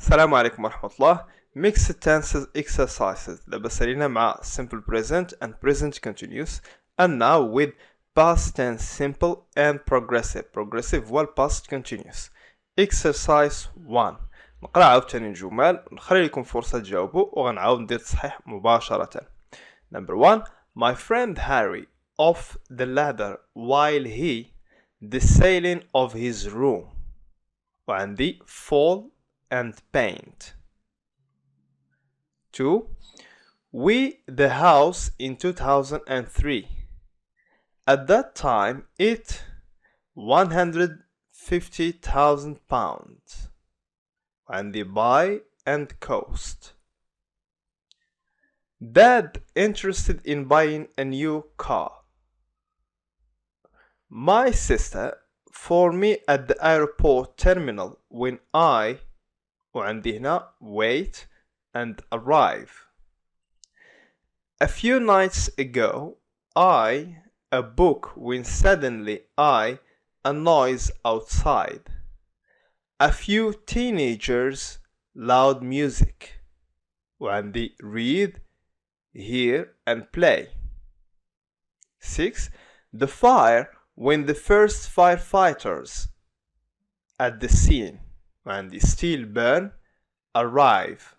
السلام عليكم ورحمة الله. Mixed tenses exercises. لاباس علينا مع simple present and present continuous, and now with past tense simple and progressive. Progressive هو past continuous. Exercise 1. نقرأ عاوتاني الجمل ونخلي لكم فرصة تجاوبوا وغنعاود ندير تصحيح مباشرة. Number 1. My friend Harry off the ladder while he the ceiling of his room. وعندي fall and paint. 2. We the house in 2003. At that time it 150,000 pounds. And the buy and cost. Dad interested in buying a new car. My sister for me at the airport terminal when I وعندي هنا wait and arrive. A few nights ago I a book when suddenly I a noise outside. A few teenagers loud music. وعندي read, hear and play. 6. The fire when the first firefighters at the scene and the still burn arrive.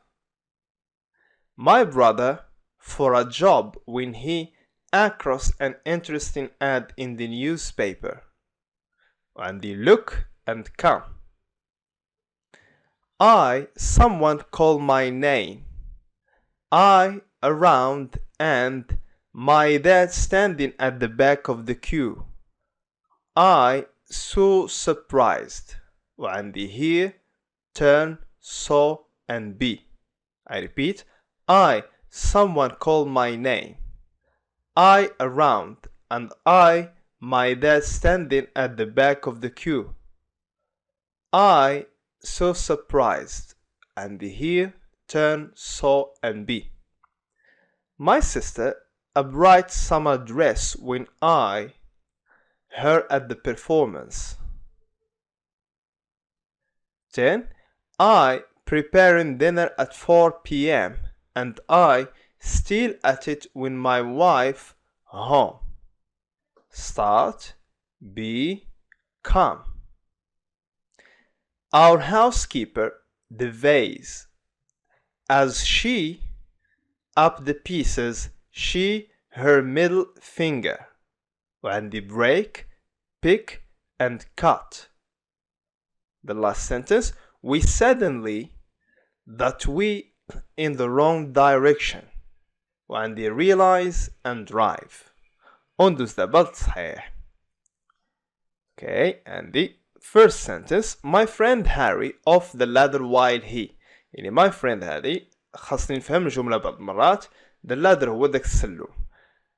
My brother for a job when he across an interesting ad in the newspaper and the look and come. I someone call my name. I around and my dad standing at the back of the queue. I so surprised. وعندي here, turn, saw and be. I repeat. I someone call my name. I around and I my dad standing at the back of the queue. I so surprised. And here, turn, saw and be. My sister a bright summer dress when I her at the performance. 10. I preparing dinner at 4 p.m. and I still at it when my wife home. Start, be, come. Our housekeeper the vase. As she up the pieces she her middle finger. And the break, pick and cut. The last sentence. We suddenly that we in the wrong direction. And they realize and drive. وندوز دابا للتصحيح. Okay, and the first sentence. My friend Harry off the ladder while he. يعني my friend Harry خاصني نفهم الجملة بعض المرات. The ladder هو داك السلم.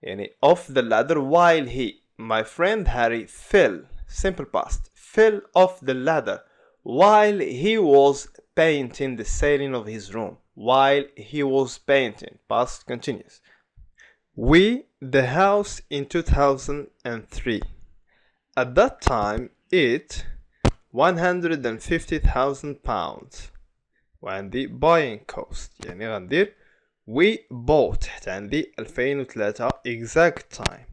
يعني off the ladder while he. My friend Harry fell. Simple past. Fell off the ladder while he was painting the ceiling of his room. While he was painting. Past continuous. We the house in 2003. At that time it 150,000 pounds. وعندي buying cost. يعني غندير we bought حتى عندي 2003 exact time.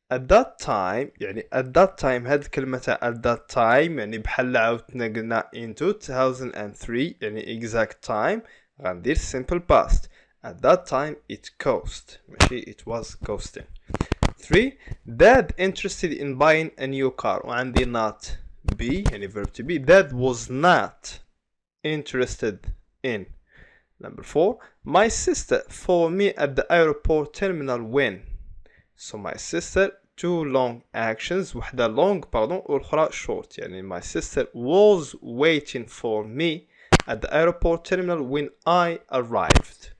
At that time يعني at that time هاد كلمة at that time يعني بحال عاودتنا قلنا in 2003 يعني exact time غندير simple past. At that time it cost ماشي it was costing. 3. Dad interested in buying a new car وعندي not be يعني verb to be. Dad was not interested in. Number 4. My sister for me at the airport terminal when. So my sister two long actions. وحدة long pardon والأخرى short. يعني my sister was waiting for me at the airport terminal when I arrived.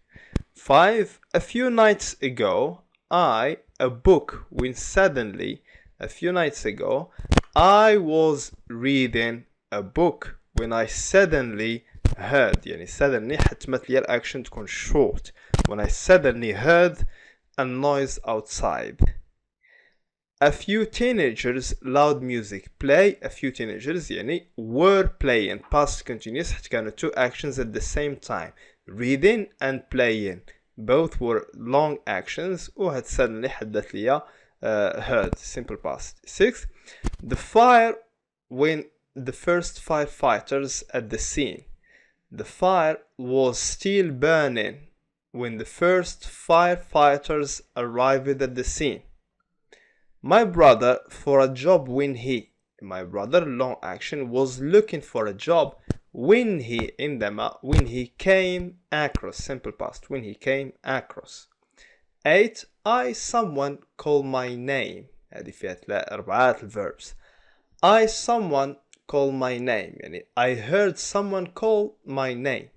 5. A few nights ago I a book when suddenly a few nights ago I was reading a book when I suddenly heard. يعني suddenly حتمت لي الأكشن تكون short. When I suddenly heard a noise outside. a few teenagers loud music play. A few teenagers يعني were playing past continuous حيت كانوا two actions at the same time, reading and playing. Both were long actions وهاد suddenly حدث ليا heard simple past. 6. The fire when the first firefighters at the scene. The fire was still burning when the first firefighters arrived at the scene. My brother for a job when he. My brother long action was looking for a job when he when he came across simple past when he came across. 8. I someone call my name. هذه فيها 4 verbs. I someone call my name يعني I heard someone call my name.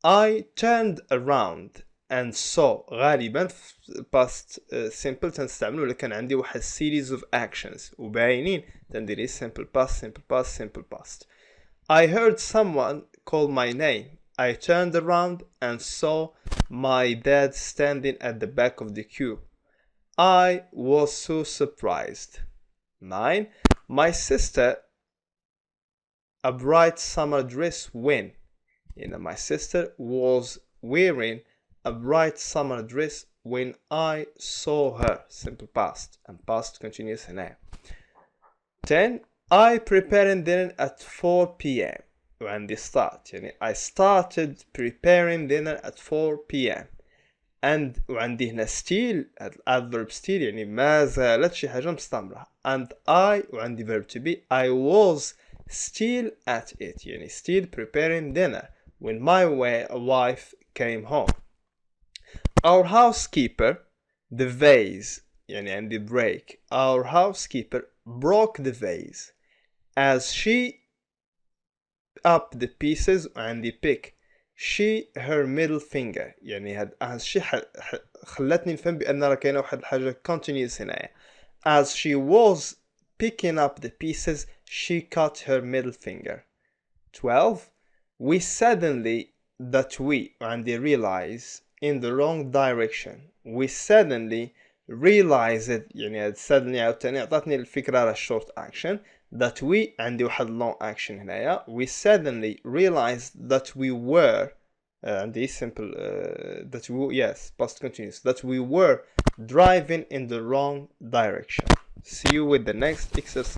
I turned around and saw. غالبا past simple تنستعملو إلا كان عندي واحد series of actions وباينين تنديري simple past simple past simple past. I heard someone call my name. I turned around and saw my dad standing at the back of the queue. I was so surprised. 9. My sister a bright summer dress when. My sister was wearing a bright summer dress when I saw her. Simple past and past continuous now. 10. I preparing dinner at 4 p.m. وعندي start I started preparing dinner at 4 p.m. and وعندي هنا still adverb still ما زالت شي حاجة مستمرة and I وعندي verb to be I was still at it still preparing dinner when my wife came home. Our housekeeper the vase and the break. Our housekeeper broke the vase as she up the pieces and the pick. She her middle finger as she خلتني نفهم بأن راه كاينة واحد الحاجة continuous هنايا. As she was picking up the pieces she cut her middle finger. 12. We suddenly that we and they realize in the wrong direction. We suddenly realize it suddenly عاوتاني عطاتني الفكرة على short action that we عندي واحد long action هنايا. We suddenly realized that we were عندي simple that we yes past continuous that we were driving in the wrong direction. See you with the next exercise.